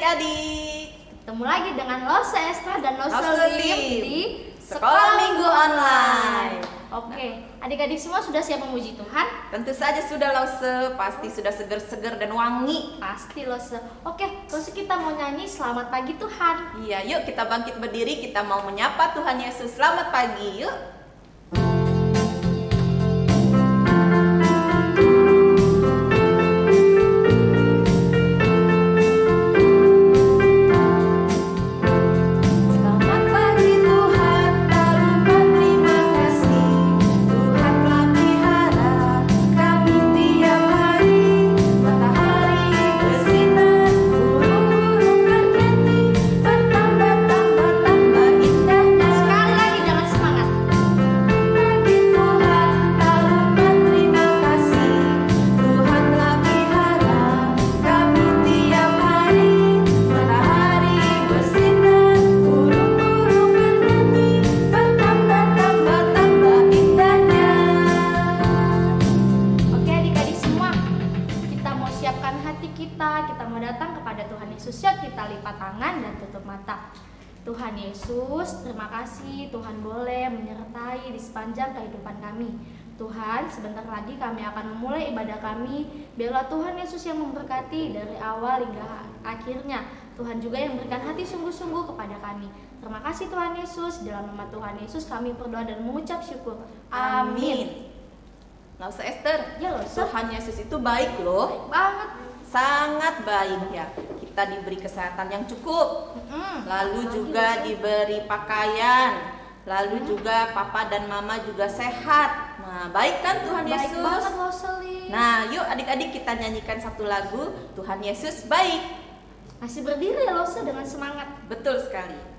adik-adik. Ketemu lagi dengan Lose Esther dan Lose Lim di Sekolah Minggu Online. Oke, adik-adik semua sudah siap memuji Tuhan? Tentu saja sudah Lose, pasti sudah seger-seger dan wangi. Pasti Lose. Oke, Lose kita mau nyanyi Selamat Pagi Tuhan. Iya, yuk kita bangkit berdiri, kita mau menyapa Tuhan Yesus. Selamat pagi, yuk. Kita lipat tangan dan tutup mata. Tuhan Yesus, terima kasih Tuhan boleh menyertai di sepanjang kehidupan kami. Tuhan, sebentar lagi kami akan memulai ibadah kami. Biarlah Tuhan Yesus yang memberkati dari awal hingga akhirnya. Tuhan juga yang memberikan hati sungguh-sungguh kepada kami. Terima kasih Tuhan Yesus. Dalam nama Tuhan Yesus kami berdoa dan mengucap syukur. Amin. Lose Esther, ya Lose. Tuhan Yesus itu baik loh. Baik banget. Sangat baik ya. Kita diberi kesehatan yang cukup, lalu juga diberi pakaian, lalu juga papa dan mama juga sehat. Nah, baik kan Tuhan Yesus? Baik banget Lose. Nah, yuk adik-adik kita nyanyikan satu lagu Tuhan Yesus baik. Masih berdiri ya Lose dengan semangat. Betul sekali.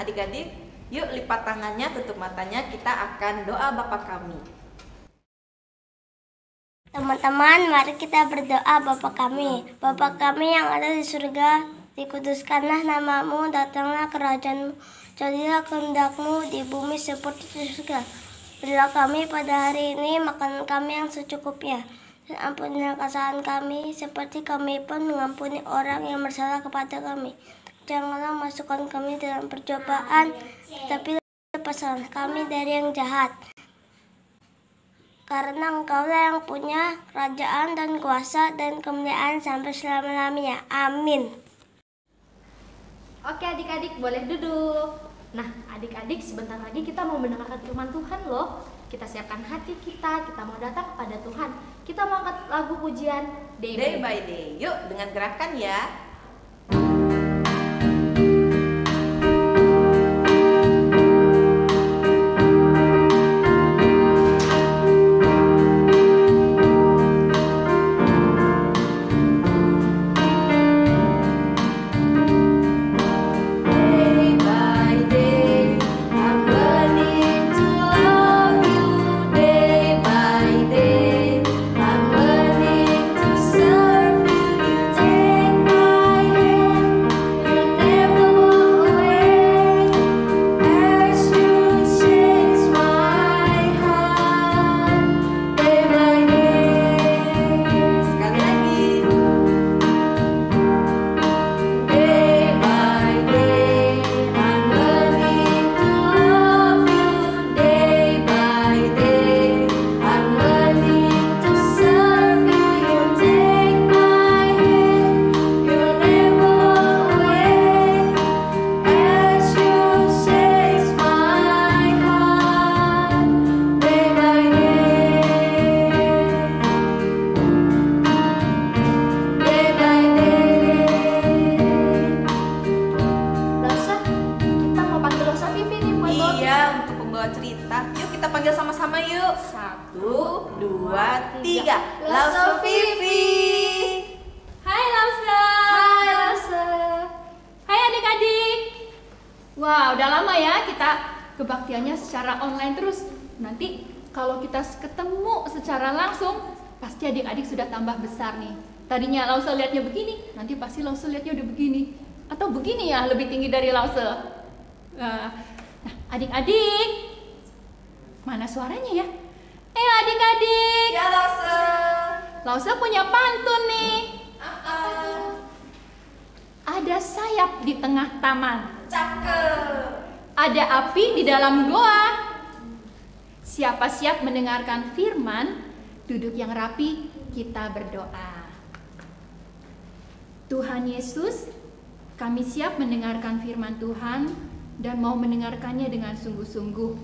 Adik-adik, yuk lipat tangannya, tutup matanya, kita akan doa Bapa kami. Teman-teman, mari kita berdoa Bapa kami. Bapa kami yang ada di surga, dikuduskanlah namamu, datanglah kerajaanmu, jadilah kehendakmu di bumi seperti di surga. Berilah kami pada hari ini makanan kami yang secukupnya, dan ampunilah kesalahan kami, seperti kami pun mengampuni orang yang bersalah kepada kami. Janganlah masukkan kami dalam percobaan, tetapi lepaskanlah kami dari yang jahat. Karena Engkaulah yang punya kerajaan dan kuasa dan kemuliaan sampai selama-lamanya. Amin. Oke adik-adik, boleh duduk. Nah adik-adik, sebentar lagi kita mau mendengarkan firman Tuhan loh. Kita siapkan hati kita mau datang kepada Tuhan. Kita mau angkat lagu pujian Day by Day. Yuk dengan gerakan ya. ya untuk pembawa cerita. Yuk kita panggil sama-sama yuk. 1, 2, 3. Lause Vivi. Hai Lause. Hai Lause. Hai adik-adik. Wah, udah lama ya kita kebaktiannya secara online terus. Nanti kalau kita ketemu secara langsung, pasti adik-adik sudah tambah besar nih. Tadinya Lause lihatnya begini, nanti pasti Lause lihatnya udah begini. Atau begini ya, lebih tinggi dari Lause. Nah, adik-adik, mana suaranya ya? Adik-adik. Ya Lause. Lause punya pantun nih. Apa? Ada sayap di tengah taman. Cakep. Ada api di dalam goa. Siapa siap mendengarkan firman? Duduk yang rapi, kita berdoa. Tuhan Yesus, kami siap mendengarkan firman Tuhan dan mau mendengarkannya dengan sungguh-sungguh.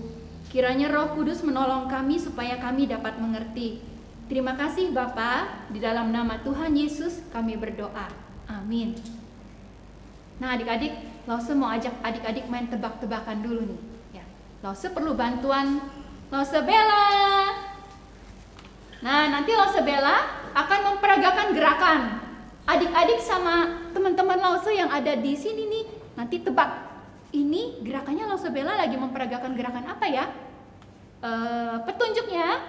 Kiranya Roh Kudus menolong kami supaya kami dapat mengerti. Terima kasih Bapa, di dalam nama Tuhan Yesus kami berdoa. Amin. Nah adik-adik, Lause mau ajak adik-adik main tebak-tebakan dulu nih. Ya, Lause perlu bantuan Lause Bella. Nah nanti Lause Bella akan memperagakan gerakan. Adik-adik sama teman-teman Lause yang ada di sini nih, nanti tebak. Ini gerakannya Lause Bella lagi memperagakan gerakan apa ya? Petunjuknya,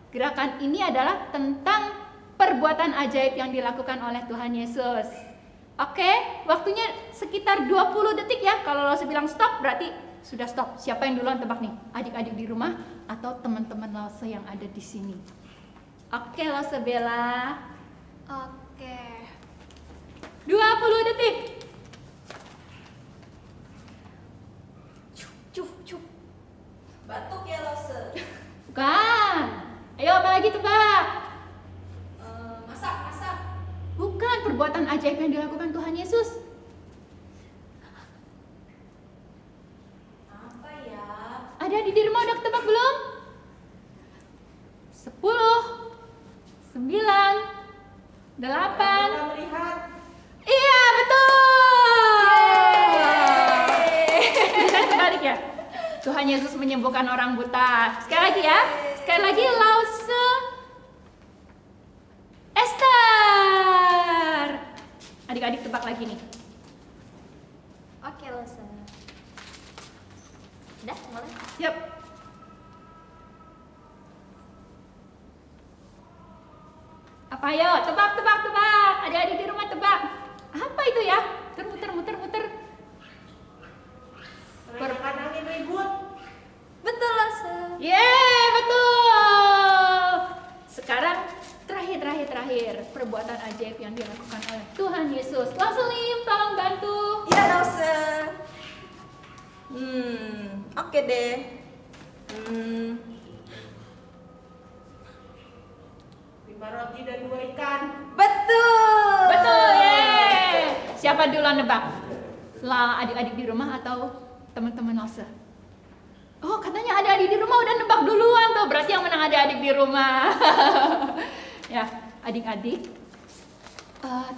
gerakan ini adalah tentang perbuatan ajaib yang dilakukan oleh Tuhan Yesus. Oke, waktunya sekitar 20 detik ya. Kalau Lause bilang stop, berarti sudah stop. Siapa yang duluan tebak nih? Adik-adik di rumah atau teman-teman Lause yang ada di sini? Oke, Lause Bella. Oke. 20 detik. Cuk. Batuk ya Lause. Bukan. Ayo apa lagi tebak? Masak. Bukan perbuatan ajaib yang dilakukan Tuhan Yesus. Apa ya? Ada di rumah udah ketebak belum? 10 9 8. Kita melihat. Iya betul. Bisa terbalik ya. Tuhan Yesus menyembuhkan orang buta. Sekali lagi ya. Sekali lagi Lause Esther. Adik-adik tebak lagi nih. Oke Lause. Udah mulai. Siap. Apa yo? Tebak. Adik-adik di rumah tebak. Apa itu ya? Muter. Perayaan angin ribut. Betul Lause. Yeay, betul. Sekarang terakhir perbuatan ajaib yang dilakukan oleh Tuhan Yesus. Lause Lim, tolong bantu. Ya Lause. Oke deh. Lima roti dan 2 ikan. Betul. Yeay. Siapa duluan nebak? Lah adik-adik di rumah atau teman-teman Lause? Oh, katanya adik-adik di rumah udah nebak duluan tuh. Berarti yang menang adik-adik di rumah. Ya, adik-adik.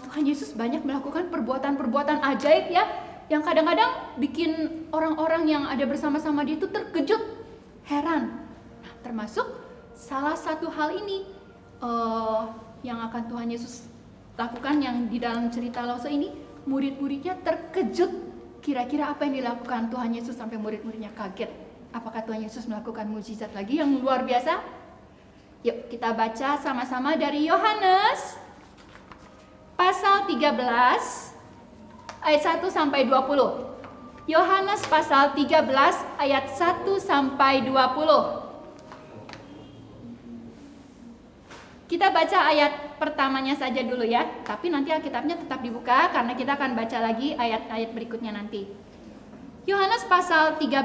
Tuhan Yesus banyak melakukan perbuatan-perbuatan ajaib ya, yang kadang-kadang bikin orang-orang yang ada bersama-sama dia itu terkejut, heran. Nah, termasuk salah satu hal ini yang akan Tuhan Yesus lakukan yang di dalam cerita Lause ini, murid-muridnya terkejut. Kira-kira apa yang dilakukan Tuhan Yesus sampai murid-muridnya kaget? Apakah Tuhan Yesus melakukan mukjizat lagi yang luar biasa? Yuk kita baca sama-sama dari Yohanes pasal 13 ayat 1 sampai 20. Yohanes pasal 13 ayat 1 sampai 20. Kita baca ayat pertamanya saja dulu ya, tapi nanti Alkitabnya tetap dibuka karena kita akan baca lagi ayat-ayat berikutnya nanti. Yohanes pasal 13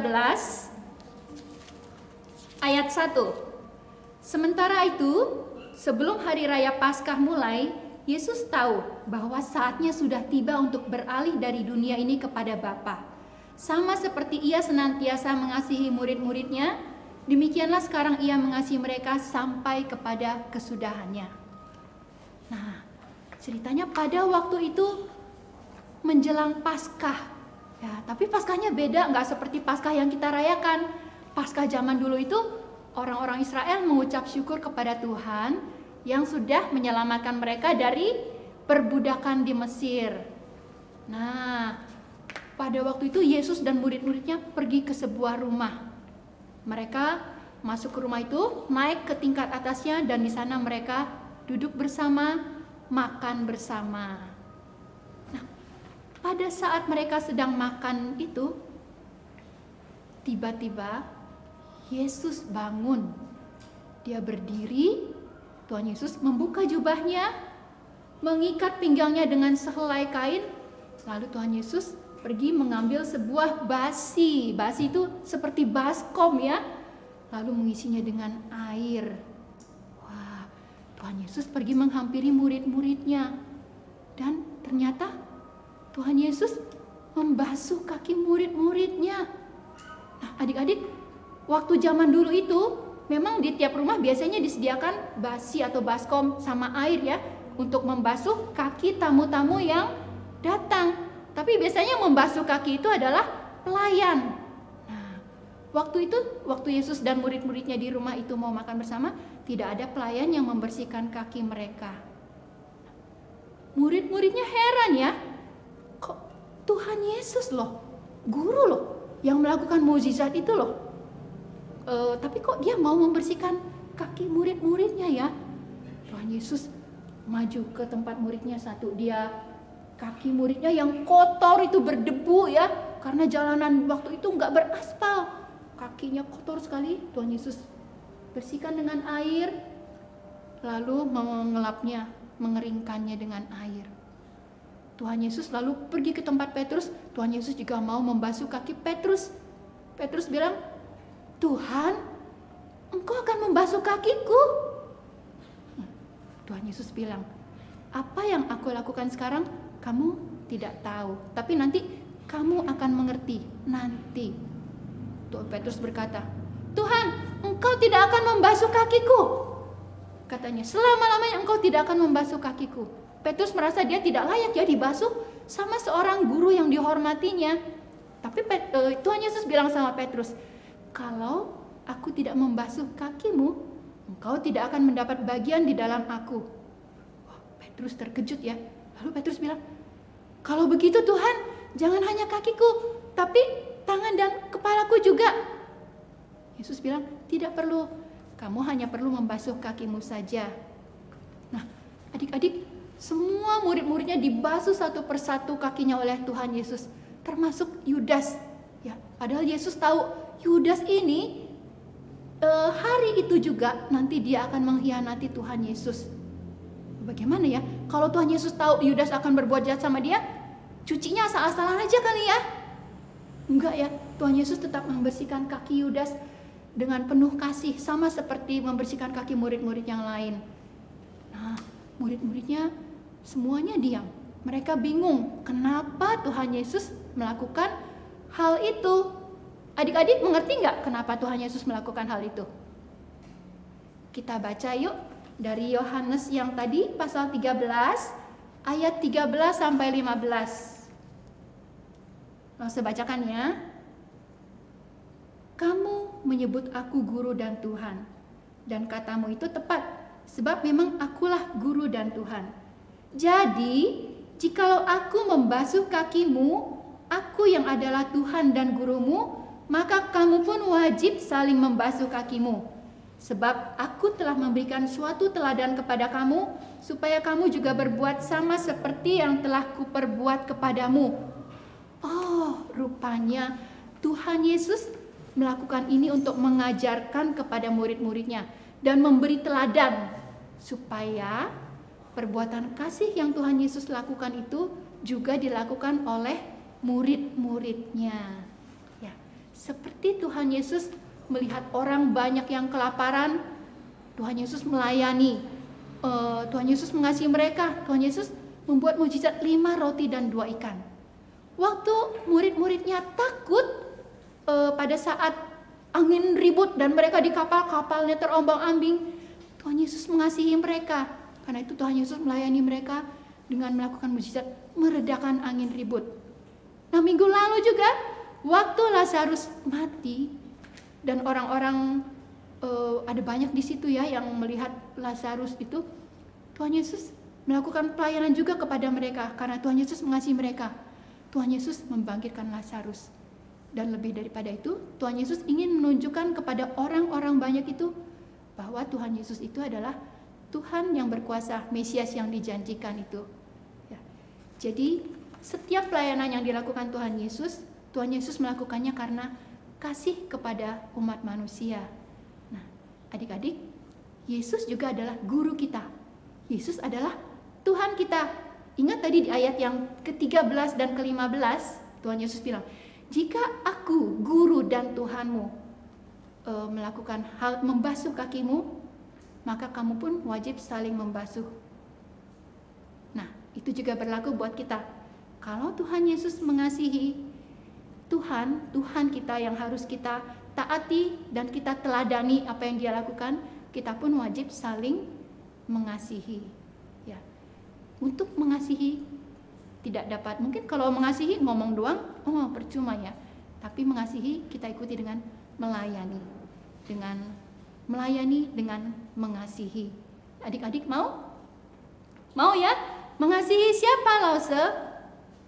ayat 1. Sementara itu, sebelum hari raya Paskah mulai, Yesus tahu bahwa saatnya sudah tiba untuk beralih dari dunia ini kepada Bapa. Sama seperti ia senantiasa mengasihi murid-muridnya, demikianlah sekarang ia mengasihi mereka sampai kepada kesudahannya. Nah, ceritanya pada waktu itu menjelang Paskah. Ya, tapi Paskahnya beda, nggak seperti Paskah yang kita rayakan. Paskah zaman dulu itu orang-orang Israel mengucap syukur kepada Tuhan yang sudah menyelamatkan mereka dari perbudakan di Mesir. Nah, pada waktu itu Yesus dan murid-muridnya pergi ke sebuah rumah. Mereka masuk ke rumah itu, naik ke tingkat atasnya, dan di sana mereka duduk bersama, makan bersama. Nah, pada saat mereka sedang makan itu, tiba-tiba Yesus bangun. Dia berdiri, Tuhan Yesus membuka jubahnya, mengikat pinggangnya dengan sehelai kain, lalu Tuhan Yesus pergi mengambil sebuah basi. Basi itu seperti baskom ya, lalu mengisinya dengan air. Wah, Tuhan Yesus pergi menghampiri murid-muridnya, dan ternyata Tuhan Yesus membasuh kaki murid-muridnya. Nah, adik-adik, waktu zaman dulu itu memang di tiap rumah biasanya disediakan basi atau baskom sama air ya, untuk membasuh kaki tamu-tamu yang datang. Tapi biasanya membasuh kaki itu adalah pelayan. Nah, waktu Yesus dan murid-muridnya di rumah itu mau makan bersama, tidak ada pelayan yang membersihkan kaki mereka. Murid-muridnya heran ya, kok Tuhan Yesus loh, guru loh, yang melakukan mukjizat itu loh. Tapi kok dia mau membersihkan kaki murid-muridnya ya? Tuhan Yesus maju ke tempat muridnya satu, dia kaki muridnya yang kotor itu berdebu ya, karena jalanan waktu itu nggak beraspal, kakinya kotor sekali. Tuhan Yesus bersihkan dengan air, lalu mengelapnya, mengeringkannya dengan air. Tuhan Yesus lalu pergi ke tempat Petrus. Tuhan Yesus juga mau membasuh kaki Petrus. Petrus bilang, Tuhan, Engkau akan membasuh kakiku. Tuhan Yesus bilang, apa yang aku lakukan sekarang kamu tidak tahu, tapi nanti kamu akan mengerti nanti. Tuh Petrus berkata, Tuhan, Engkau tidak akan membasuh kakiku. Katanya, selama-lamanya Engkau tidak akan membasuh kakiku. Petrus merasa dia tidak layak ya dibasuh sama seorang guru yang dihormatinya. Tapi Tuhan Yesus bilang sama Petrus, kalau aku tidak membasuh kakimu, engkau tidak akan mendapat bagian di dalam aku. Wah, Petrus terkejut ya. Lalu Petrus bilang, kalau begitu Tuhan, jangan hanya kakiku, tapi tangan dan kepalaku juga. Yesus bilang, tidak perlu, kamu hanya perlu membasuh kakimu saja. Nah, adik-adik, semua murid-muridnya dibasuh satu persatu kakinya oleh Tuhan Yesus, termasuk Yudas. Ya, padahal Yesus tahu Yudas ini hari itu juga nanti dia akan mengkhianati Tuhan Yesus. Bagaimana ya? Kalau Tuhan Yesus tahu Yudas akan berbuat jahat sama dia, cucinya asal-asalan aja kali ya? Enggak ya, Tuhan Yesus tetap membersihkan kaki Yudas dengan penuh kasih, sama seperti membersihkan kaki murid-murid yang lain. Nah, murid-muridnya semuanya diam. Mereka bingung, kenapa Tuhan Yesus melakukan hal itu? Adik-adik mengerti nggak kenapa Tuhan Yesus melakukan hal itu? Kita baca yuk dari Yohanes yang tadi pasal 13 ayat 13 sampai 15. Langsung bacakan ya. Kamu menyebut aku guru dan Tuhan, dan katamu itu tepat, sebab memang akulah guru dan Tuhan. Jadi, jikalau aku membasuh kakimu, aku yang adalah Tuhan dan gurumu, maka kamu pun wajib saling membasuh kakimu. Sebab aku telah memberikan suatu teladan kepada kamu, supaya kamu juga berbuat sama seperti yang telah kuperbuat kepadamu. Oh, rupanya Tuhan Yesus melakukan ini untuk mengajarkan kepada murid-muridnya dan memberi teladan, supaya perbuatan kasih yang Tuhan Yesus lakukan itu juga dilakukan oleh murid-muridnya. Ya, seperti Tuhan Yesus melihat orang banyak yang kelaparan, Tuhan Yesus melayani, Tuhan Yesus mengasihi mereka. Tuhan Yesus membuat mukjizat 5 roti dan 2 ikan. Waktu murid-muridnya takut pada saat angin ribut dan mereka di kapalnya terombang-ambing, Tuhan Yesus mengasihi mereka. Karena itu Tuhan Yesus melayani mereka dengan melakukan mukjizat meredakan angin ribut. Nah, minggu lalu juga waktu Lazarus mati, Dan orang-orang ada banyak di situ ya yang melihat Lazarus itu. Tuhan Yesus melakukan pelayanan juga kepada mereka karena Tuhan Yesus mengasihi mereka. Tuhan Yesus membangkitkan Lazarus. Dan lebih daripada itu, Tuhan Yesus ingin menunjukkan kepada orang-orang banyak itu bahwa Tuhan Yesus itu adalah Tuhan yang berkuasa, Mesias yang dijanjikan itu. Ya. Jadi setiap pelayanan yang dilakukan Tuhan Yesus melakukannya karena kasih kepada umat manusia. Nah, adik-adik, Yesus juga adalah guru kita. Yesus adalah Tuhan kita. Ingat tadi di ayat yang ke-13 dan ke-15, Tuhan Yesus bilang, jika aku, guru dan Tuhanmu, melakukan hal membasuh kakimu, maka kamu pun wajib saling membasuh. Nah, itu juga berlaku buat kita. Kalau Tuhan Yesus mengasihi, Tuhan kita yang harus kita taati dan kita teladani apa yang Dia lakukan, kita pun wajib saling mengasihi. Ya. Untuk mengasihi tidak dapat, mungkin kalau mengasihi ngomong doang, percuma ya. Tapi mengasihi kita ikuti dengan melayani, dengan mengasihi. Adik-adik mau? Mau ya? Mengasihi siapa, Lause?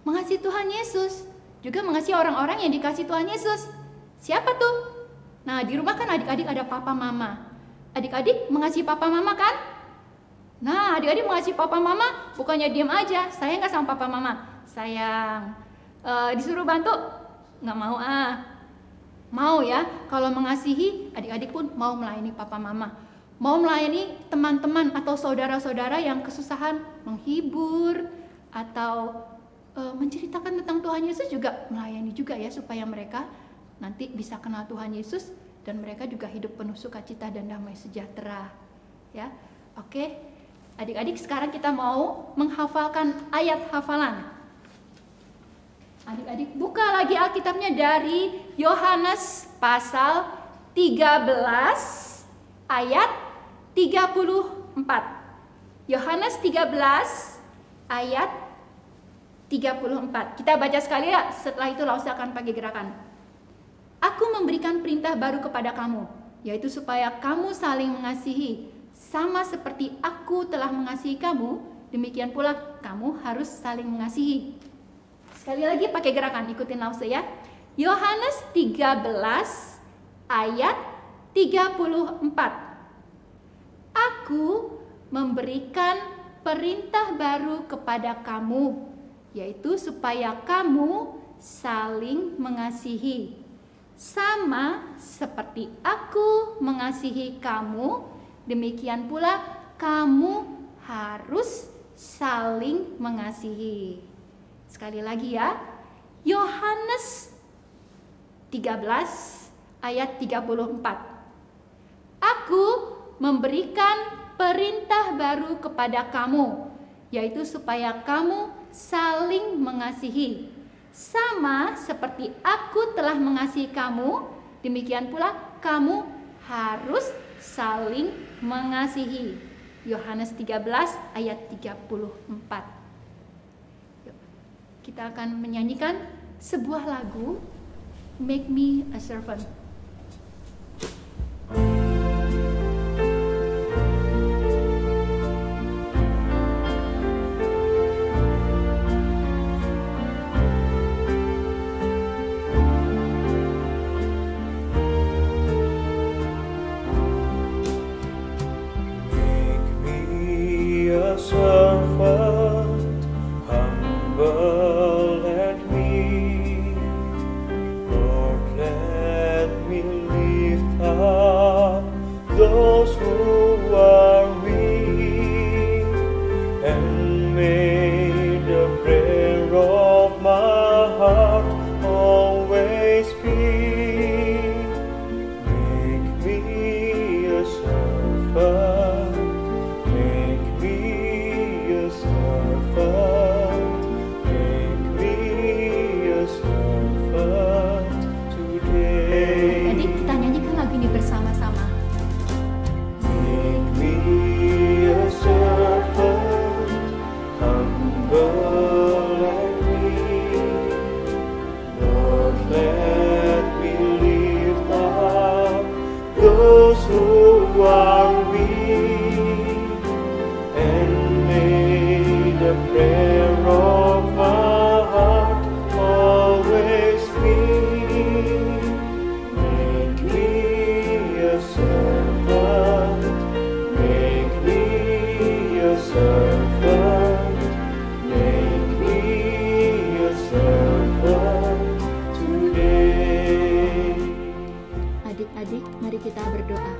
Mengasihi Tuhan Yesus. Juga mengasihi orang-orang yang dikasih Tuhan Yesus. Siapa tuh? Nah, di rumah kan adik-adik ada papa mama. Adik-adik mengasihi papa mama kan? Nah, adik-adik mengasihi papa mama bukannya diam aja, sayang gak sama papa mama? Sayang. Disuruh bantu? Nggak mau Mau ya, kalau mengasihi, adik-adik pun mau melayani papa mama. Mau melayani teman-teman atau saudara-saudara yang kesusahan, menghibur atau menceritakan tentang Tuhan Yesus, juga melayani juga ya, supaya mereka nanti bisa kenal Tuhan Yesus dan mereka juga hidup penuh sukacita dan damai sejahtera. Ya, oke. Adik-adik, sekarang kita mau menghafalkan ayat hafalan. Adik-adik buka lagi Alkitabnya dari Yohanes pasal 13 ayat 34. Yohanes 13 ayat 34. Kita baca sekali ya, setelah itu Lause akan pakai gerakan. Aku memberikan perintah baru kepada kamu, yaitu supaya kamu saling mengasihi. Sama seperti aku telah mengasihi kamu, demikian pula kamu harus saling mengasihi. Sekali lagi pakai gerakan, ikutin Lause ya. Yohanes 13 ayat 34. Aku memberikan perintah baru kepada kamu, yaitu supaya kamu saling mengasihi. Sama seperti aku mengasihi kamu, demikian pula kamu harus saling mengasihi. Sekali lagi ya, Yohanes 13 ayat 34. Aku memberikan perintah baru kepada kamu, yaitu supaya kamu saling mengasihi. Sama seperti aku telah mengasihi kamu, demikian pula kamu harus saling mengasihi. Yohanes 13 ayat 34. Kita akan menyanyikan sebuah lagu, Make Me a Servant. those who are weak, and may the prayer of my heart always be, make me a servant, make me a servant, make me a servant today. Adik-adik, mari kita berdoa.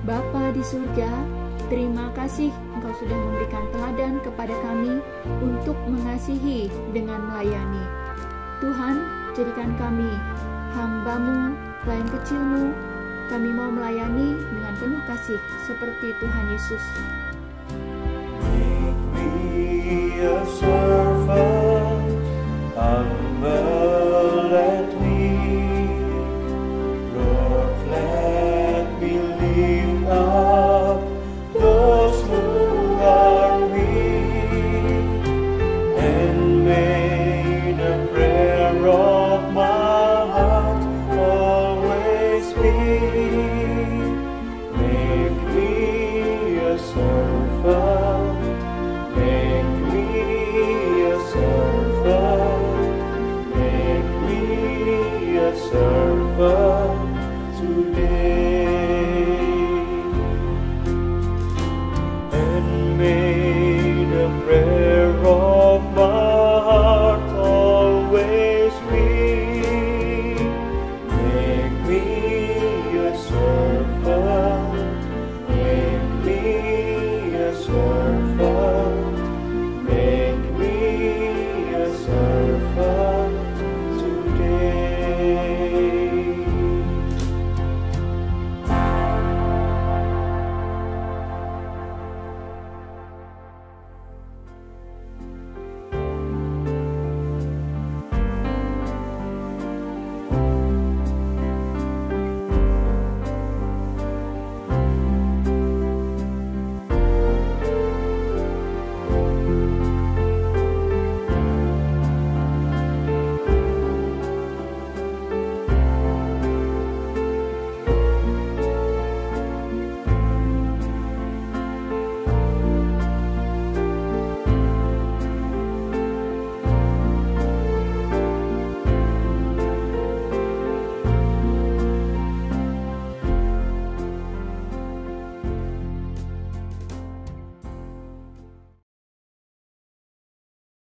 Bapa di surga, terima kasih Engkau sudah memberikan teladan kepada kami untuk mengasihi dengan melayani. Tuhan, jadikan kami hamba-Mu, pelayan kecil-Mu. Kami mau melayani dengan penuh kasih seperti Tuhan Yesus. Make me a servant, humble and meek. Lord, let me lift up those who are weak, and may the prayer of my heart always be,